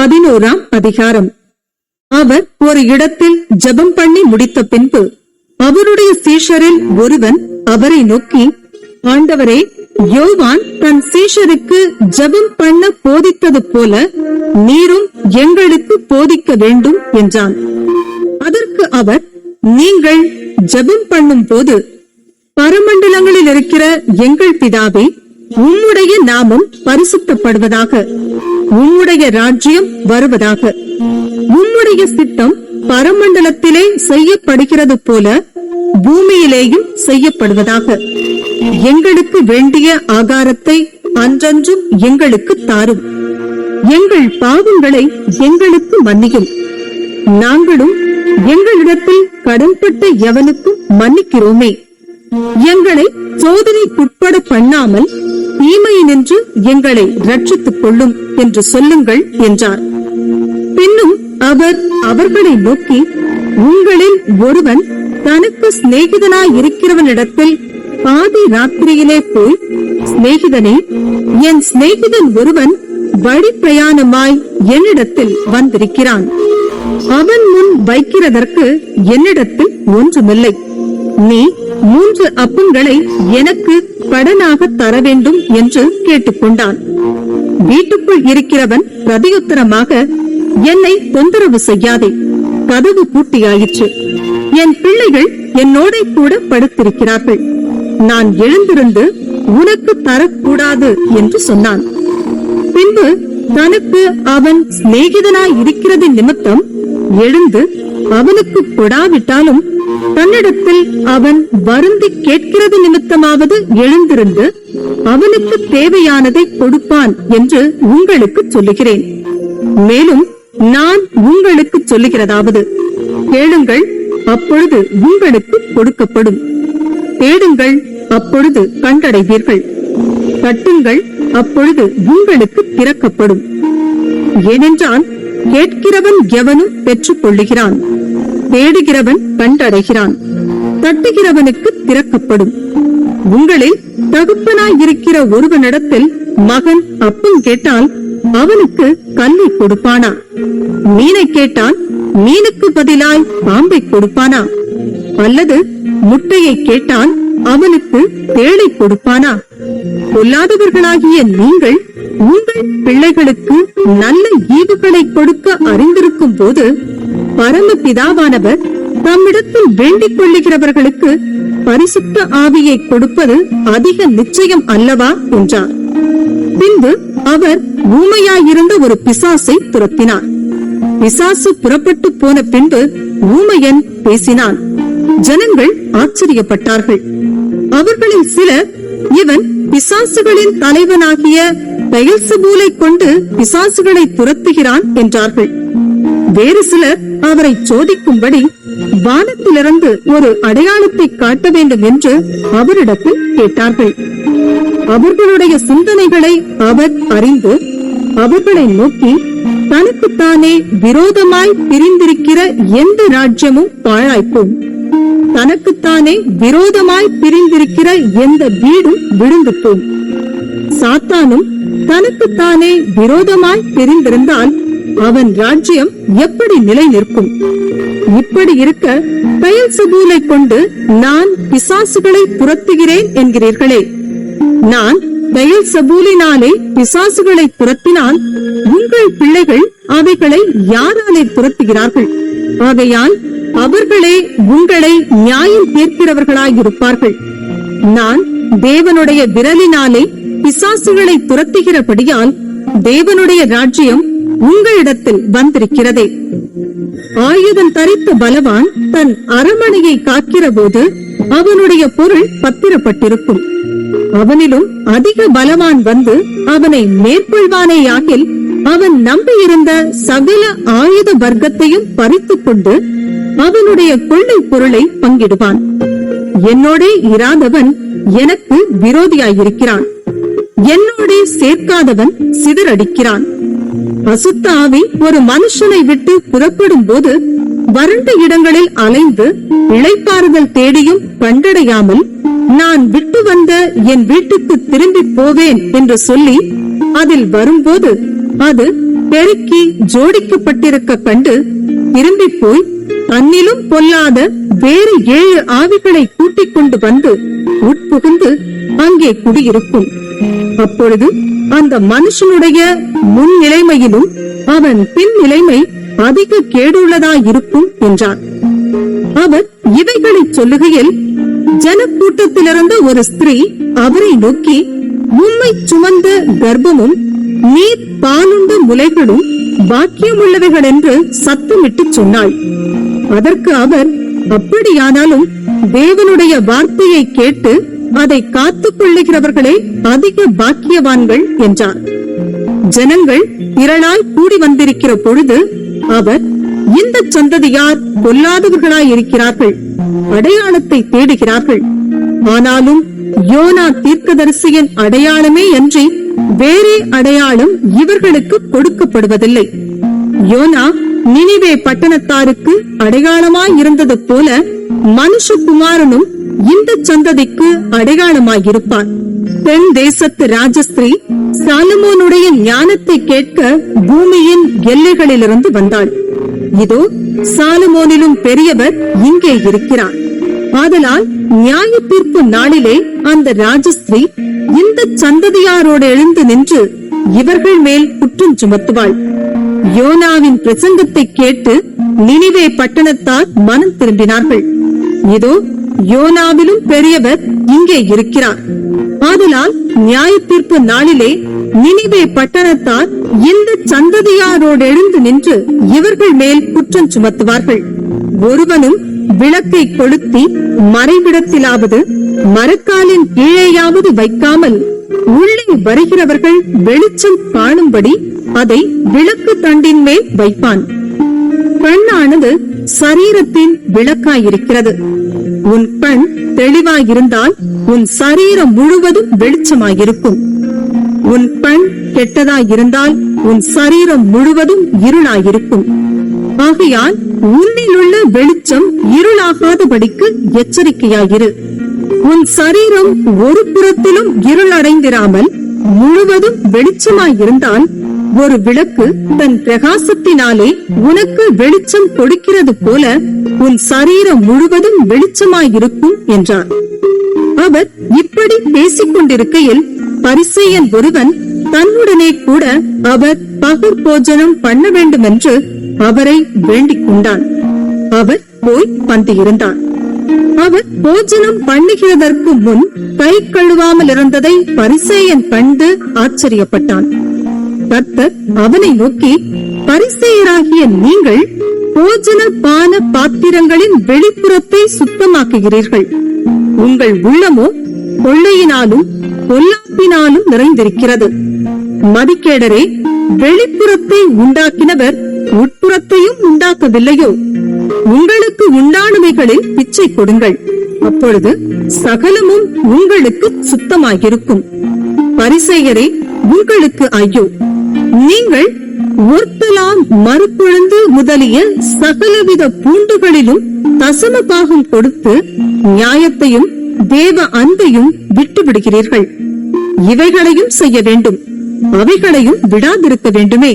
11ஆம் அதிகாரம். அவர் ஒரு இடத்தில் ஜெபம் பண்ணி முடித்த பின்பு அவருடைய சீஷரில் ஒருவன் அவரை நோக்கி, ஆண்டவரே, யோவான் தன் சீஷருக்கு ஜெபம் பண்ண போதித்தது போல நீரும் எங்களுக்கு போதிக்க வேண்டும் என்றான். அதற்கு அவர், நீங்கள் ஜெபம் பண்ணும் போது, பரமண்டலங்களில் இருக்கிற எங்கள் பிதாவே, உம்முடைய நாமம் பரிசுத்தப்படுவதாக, உம்முடைய ராஜ்யம் வருவதாக, உம்முடைய சித்தம் பரமண்டலத்திலே செய்யப்படுகிறது போல பூமியிலேயும் செய்யப்படுவதாக. எங்களுக்கு வேண்டிய ஆகாரத்தை அன்றன்றும் எங்களுக்கு தாரும். எங்கள் பாவங்களை எங்களுக்கு மன்னியும், நாங்களும் எங்களிடத்தில் கடன்பட்ட எவனுக்கும் மன்னிக்கிறோமே. எங்களை சோதனைக்குட்பட பண்ணாமல் தீமையினின்று எங்களை ரட்சித்துக் கொள்ளும் என்று சொல்லுங்கள் என்றார். பின்னும் அவர் அவர்களை நோக்கி, உங்களில் ஒருவன் தனக்கு சிநேகிதனாயிருக்கிறவனிடத்தில் பாதி ராத்திரியிலே போய், சிநேகிதனே, என் சிநேகிதன் ஒருவன் வழி பிரயாணமாய் என்னிடத்தில் வந்திருக்கிறான். அவன் முன் வைக்கிறதற்கு என்னிடத்தில் ஒன்றுமில்லை. நீ 3 அப்பங்களை எனக்கு கடனாக தர வேண்டும் என்று கேட்டுக்கொண்டான். வீட்டுக்குள் இருக்கிறவன் பிரதியுத்தரமாக, என்னை தொந்தரவு செய்யாதே, கதவு பூட்டியாயிற்று, என் பிள்ளைகள் என்னோட கூட படுத்திருக்கிறார்கள், நான் எழுந்திருந்து உனக்கு தரக்கூடாது என்று சொன்னான். பின்பு தனக்கு அவன் சிநேகிதனாய் இருக்கிறது நிமித்தம் எழுந்து அவனுக்கு கொடாவிட்டாலும் தன்னிடத்தில் அவன் வருந்தி கேட்கிறது நிமித்தமாவது எழுந்திருந்து அவனுக்கு தேவையானதை கொடுப்பான் என்று உங்களுக்கு சொல்லுகிறேன். மேலும் நான் உங்களுக்கு சொல்லுகிறதாவது, கேளுங்கள், அப்பொழுது உங்களுக்கு கொடுக்கப்படும், தேடுங்கள், அப்பொழுது கண்டடைவீர்கள், தட்டுங்கள், அப்பொழுது உங்களுக்கு திறக்கப்படும். ஏனென்றால் கேட்கிறவன் எவனும் பெற்றுக் கொள்ளுகிறான், தேடுகிறவன் கண்டடைகிறான், தட்டுகிறவனுக்கு திறக்கப்படும். உங்களில் தகப்பனாயிருக்கிற ஒருவனிடத்தில் மகன் அப்பம் கேட்டால் அவனுக்கு கல்லை கொடுப்பானா? மீனை கேட்டால் மீனுக்கு பதிலாய் பாம்பை கொடுப்பானா? அல்லது முட்டையை கேட்டால் அவனுக்கு தேளை கொடுப்பானா? பொல்லாதவர்களாகிய நீங்கள் உங்கள் பிள்ளைகளுக்கு நல்ல ஈவுகளை கொடுக்க அறிந்திருக்கும் போது, பரம பிதாவானவர் தம்மிடத்தில் வேண்டிக் கொள்ளுகிறவர்களுக்கு பரிசுத்த ஆவியை கொடுப்பது அதிக நிச்சயம் அல்லவா என்றார். பின்பு அவர் ஊமையாயிருந்த ஒரு பிசாசை துரத்தினார். பிசாசு புறப்பட்டு போன பின்பு ஊமையன் பேசினான். ஜனங்கள் ஆச்சரியப்பட்டார்கள். அவர்களில் சிலர், இவன் பிசாசுகளின் தலைவனாகிய பெயல்செபூலை கொண்டு பிசாசுகளை துரத்துகிறான் என்றார்கள். வேறு சிலர் அவரை சோதிக்கும்படி வானத்திலிருந்து ஒரு அடையாளத்தை காட்ட வேண்டும் என்று அவரிடத்தில் கேட்டார்கள். அவர்களுடைய சிந்தனைகளை அவர் அறிந்து அவர்களை நோக்கி, தனக்குத்தானே விரோதமாய் பிரிந்திருக்கிற எந்த ராஜ்யமும் பாழாய்ப்போம், தனக்குத்தானே விரோதமாய் பிரிந்திருக்கிற எந்த வீடும் விழுந்து போம். சாத்தானும் தனக்குத்தானே விரோதமாய் பிரிந்திருந்தால் அவன் ராஜ்யம் எப்படி நிலை நிற்கும்? இப்படி இருக்க பெயல்செபூலை கொண்டு நான் பிசாசுகளை துரத்துகிறேன் என்கிறீர்களே. நான் பெயல்செபூலினாலே பிசாசுகளை துரத்தினால் உங்கள் பிள்ளைகள் அவைகளை யாராலே துரத்துகிறார்கள்? ஆகையால் அவர்களே உங்களை நியாயம் தீர்க்கிறவர்களாயிருப்பார்கள். நான் தேவனுடைய விரலினாலே பிசாசுகளை துரத்துகிறபடியால் தேவனுடைய ராஜ்யம் உங்களிடத்தில் வந்திருக்கிறதே. ஆயுதம் தரித்த பலவான் தன் அரமனையை காக்கிற போது அவனுடைய பொருள் பத்திரப்பட்டிருக்கும். அவனிலும் அதிக பலவான் வந்து அவனை மேற்கொள்வானேயாகில் அவன் நம்பியிருந்த சகல ஆயுத வர்க்கத்தையும் பறித்துக் கொண்டு அவனுடைய கொள்ளை பொருளை பங்கிடுவான். என்னோடே இராதவன் எனக்கு விரோதியாயிருக்கிறான், என்னோடே சேர்க்காதவன் சிதறடிக்கிறான். அசுத்த ஆவி ஒரு மனுஷனை விட்டு புறப்படும் போது வறண்ட இடங்களில் அலைந்து இளைப்பாறுதல் தேடியும் கண்டடையாமல், நான் விட்டு வந்த என் வீட்டுக்கு திரும்பி போவேன் என்று சொல்லி அதில் வரும்போது அது பெருக்கி ஜோடிக்கப்பட்டிருக்க கண்டு திரும்பி போய் தன்னிலும் பொல்லாத வேறு 7 ஆவிகளை கூட்டிக் கொண்டு வந்து உட்புகுந்து அங்கே குடியிருக்கும். அப்பொழுது அந்த மனுஷனுடைய முன் நிலைமையிலும் அவன் பின் நிலைமை அதிக கேடுள்ளதாயிருக்கும் என்றார். அவர் இவைகளை சொல்லுகையில் ஜனக்கூட்டத்திலிருந்த ஒரு ஸ்திரீ அவரை நோக்கி, உம்மை சுமந்த கர்ப்பமும் நீர் பாலுண்ட முலைகளும் பாக்கியமுள்ளவைகள் என்று சத்தமிட்டு சொன்னாள். அதற்கு அவர், அப்படியானாலும் தேவனுடைய வார்த்தையை கேட்டு அதை காத்துக் கொள்ளுகிறவர்களே அதிக பாக்கியவான்கள் என்றார். ஜனங்கள் திரளாய் கூடி வந்திருக்கிற பொழுது அவர், இந்த சந்ததியார் பொல்லாதவர்களாயிருக்கிறார்கள், அடையாளத்தை தேடுகிறார்கள். ஆனாலும் யோனா தீர்க்கதரிசியின் அடையாளமே அன்றி வேறே அடையாளம் இவர்களுக்கு கொடுக்கப்படுவதில்லை. யோனா நினிவே பட்டணத்தாருக்கு அடையாளமாயிருந்தது போல மனுஷகுமாரனும் இந்த சந்ததிக்கு அடையாளமாயிருப்பார். தென் தேசத்து ராஜஸ்திரீ சாலமோனுடைய ஞானத்தை கேட்க பூமியின் எல்லைகளிலிருந்து வந்தாள். இதோ சாலமோனிலும் பெரியவர் இங்கே இருக்கிறார். ஆதலால் நியாய தீர்ப்பு நாளிலே அந்த ராஜஸ்திரீ இந்த சந்ததியாரோடு எழுந்து நின்று இவர்கள் மேல் குற்றம் சுமத்துவாள். யோனாவின் பிரசங்கத்தை கேட்டு நினிவே பட்டணத்தார் மனம் திரும்பினார்கள். இதோ யோனாவிலும் பெரியவர் இங்கே இருக்கிறார். ஆதலால் நியாய தீர்ப்பு நாளிலே நினிவே பட்டணத்தார் இந்த சந்ததியாரோடு எழுந்து நின்று இவர்கள் மேல் குற்றம் சுமத்துவார்கள். ஒருவனும் விளக்கை கொளுத்தி மறைவிடத்திலாவது மரக்காலின் கீழேயாவது வைக்காமல் உள்ளே வருகிறவர்கள் வெளிச்சம் காணும்படி அதை விளக்கு தண்டின் மேல் வைப்பான். கண்ணானது சரீரத்தின் விளக்காயிருக்கிறது. உன் கண் தெளிவாயிருந்தால் உன் சரீரம் முழுவதும் வெளிச்சமாயிருக்கும். உன் கண் கெட்டதாயிருந்தால் உன் சரீரம் முழுவதும் இருளாயிருக்கும். ஆகையால் உன்னிலுள்ள வெளிச்சம் இருளாகாதபடிக்கு எச்சரிக்கையாயிரு. உன் சரீரம் ஒரு புறத்திலும் இருளடைந்திராமல் முழுவதும் வெளிச்சமாயிருந்தால் ஒரு விளக்கு தன் பிரகாசத்தினாலே உனக்கு வெளிச்சம் கொடுக்கிறது போல உன் சரீரம் முழுவதும் வெளிச்சமாயிருக்கும் என்றார். அவர் இப்படி பேசிக் கொண்டிருக்கையில் பரிசேயன் ஒருவன் தன்னுடனே கூட அவர் பகற் போஜனம் பண்ண வேண்டும் என்று அவரை வேண்டிக் கொண்டான். அவர் போய் பந்தியிருந்தார். அவர் போஜனம் பண்ணுகிறதற்கு முன் கை கழுவாமல் இருந்ததை பரிசேயன் கண்டு ஆச்சரியப்பட்டான். கர்த்தர் அவனை நோக்கி, பரிசேயராகிய நீங்கள் போஜன பான பாத்திரங்களின் வெளிப்புறத்தை சுத்தமாக்குகிறீர்கள், உங்கள் உள்ளமோ கொள்ளையினாலும் பொல்லாப்பினாலும் நிறைந்திருக்கிறது. மதிக்கேடரே, வெளிப்புறத்தை உண்டாக்கினவர் உட்புறத்தையும் உண்டாக்கவில்லையோ? உங்களுக்கு உண்டானவைகளில் பிச்சை கொடுங்கள், அப்பொழுது சகலமும் உங்களுக்கு சுத்தமாயிருக்கும். பரிசேயரே, உங்களுக்கு ஐயோ! நீங்கள் ஒர்த்தலாம் மறுக்குழுந்து முதலிய சகலவித பூண்டுகளிலும் தசம பாகம் கொடுத்து நியாயத்தையும் தேவ அன்பையும் விட்டு விடுகிறீர்கள். இவைகளையும் செய்ய வேண்டும், அவைகளையும் விடாதிருக்க வேண்டுமே.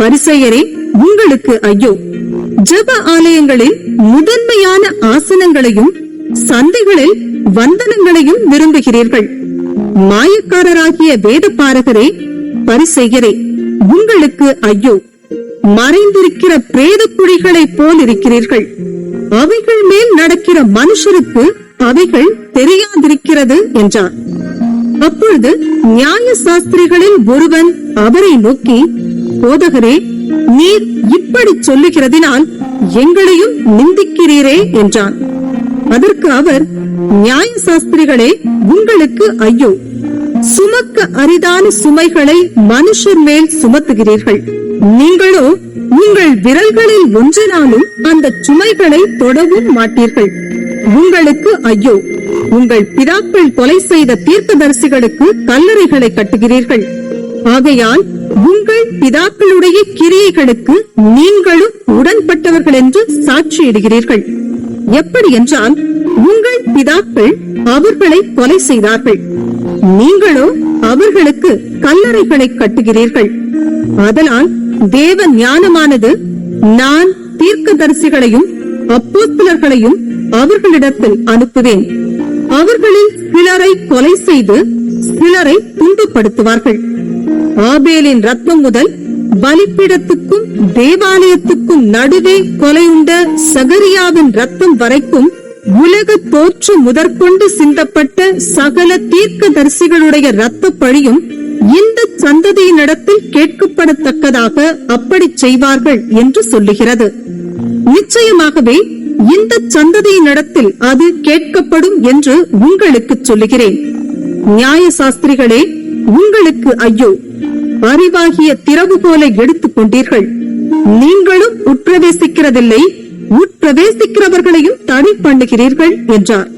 பரிசேயரே, உங்களுக்கு ஐயோ! ஜெப ஆலயங்களில் முதன்மையான ஆசனங்களையும் சந்தைகளில் வந்தனங்களையும் விரும்புகிறீர்கள். மாயக்காரராகிய வேத பாரகரே, பரிசேயரே, உங்களுக்கு ஐயோ! மறைந்திருக்கிற பிரேத குழிகளைப் போல் இருக்கிறீர்கள். அவைகள் மேல் நடக்கிற மனுஷருக்கு அவைகள் தெரியாதிருக்கிறது என்றார். அப்பொழுது நியாய சாஸ்திரிகளில் ஒருவன் அவரை நோக்கி, போதகரே, நீர் இப்படி சொல்லுகிறதினால் எங்களையும் நிந்திக்கிறீரே என்றான். அதற்கு அவர், நியாய சாஸ்திரிகளே, உங்களுக்கு ஐயோ! சுமக்க அரிதான சுமைகளை மனுஷர் மேல் சுமத்துகிறீர்கள். நீங்களோ உங்கள் விரல்களில் ஒன்றினாலும் அந்த சுமைகளை தொடவும் மாட்டீர்கள். உங்களுக்கு ஐயோ! உங்கள் பிதாக்கள் கொலை செய்த தீர்க்கதரிசிகளுக்கு கல்லறைகளை கட்டுகிறீர்கள். ஆகையால் உங்கள் பிதாக்களுடைய கிரியைகளுக்கு நீங்களும் உடன்பட்டவர்கள் என்று சாட்சியிடுகிறீர்கள். எப்படி என்றால், உங்கள் பிதாக்கள் அவர்களை கொலை செய்தார்கள், நீங்களோ அவர்களுக்கு கல்லறைகளை கட்டுகிறீர்கள். அதனால் தேவ ஞானமானது, நான் தீர்க்கதரிசிகளையும் அப்போஸ்தலர்களையும் அவர்களிடத்தில் அனுப்புவேன். அவர்களில் சிலரை கொலை செய்து சிலரை துன்பப்படுத்துவார்கள். ஆபேலின் ரத்தம் முதல் பலிபீடத்துக்கும் தேவாலயத்துக்கும் நடுவே கொலையுண்ட சகரியாவின் ரத்தம் வரைக்கும் உலக தோற்று முதற்கொண்டு சிந்தப்பட்ட சகல தீர்க்கதரிசிகளுடைய இரத்த பழியும் இந்த சந்ததியினிடத்தில் கேட்கப்படத்தக்கதாக அப்படி செய்வார்கள் என்று சொல்லுகிறது. நிச்சயமாகவே இந்த சந்ததியினிடத்தில் அது கேட்கப்படும் என்று உங்களுக்கு சொல்லுகிறேன். நியாய சாஸ்திரிகளே, உங்களுக்கு ஐயோ! அறிவாகிய திறவு போல எடுத்துக் கொண்டீர்கள். நீங்களும் உட்பிரவேசிக்கிறதில்லை, உட்பிரவேசிக்கிறவர்களையும் தடை பண்ணுகிறீர்கள் என்றார்.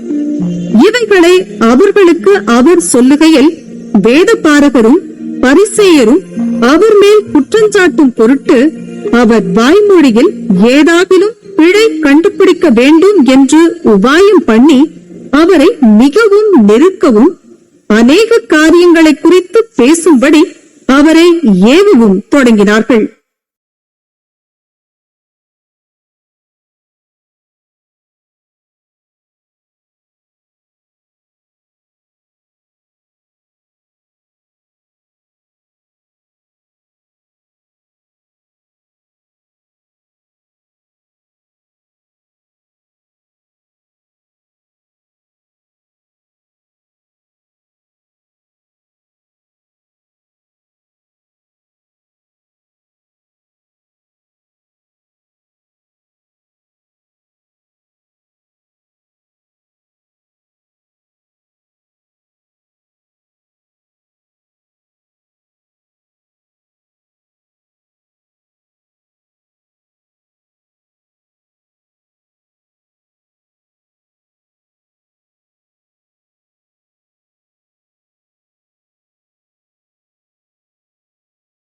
இவைகளை அவர்களுக்கு அவர் சொல்லுகையில் வேதபாரகரும் பரிசேயரும் அவர் மேல் குற்றஞ்சாட்டும் பொருட்டு அவர் வாய்மொழியில் ஏதாகிலும் பிழை கண்டுபிடிக்க வேண்டும் என்று உபாயம் பண்ணி அவரை மிகவும் நெருக்கவும் அநேக காரியங்களை குறித்து பேசும்படி அவரை ஏவவும் தொடங்கினார்கள்.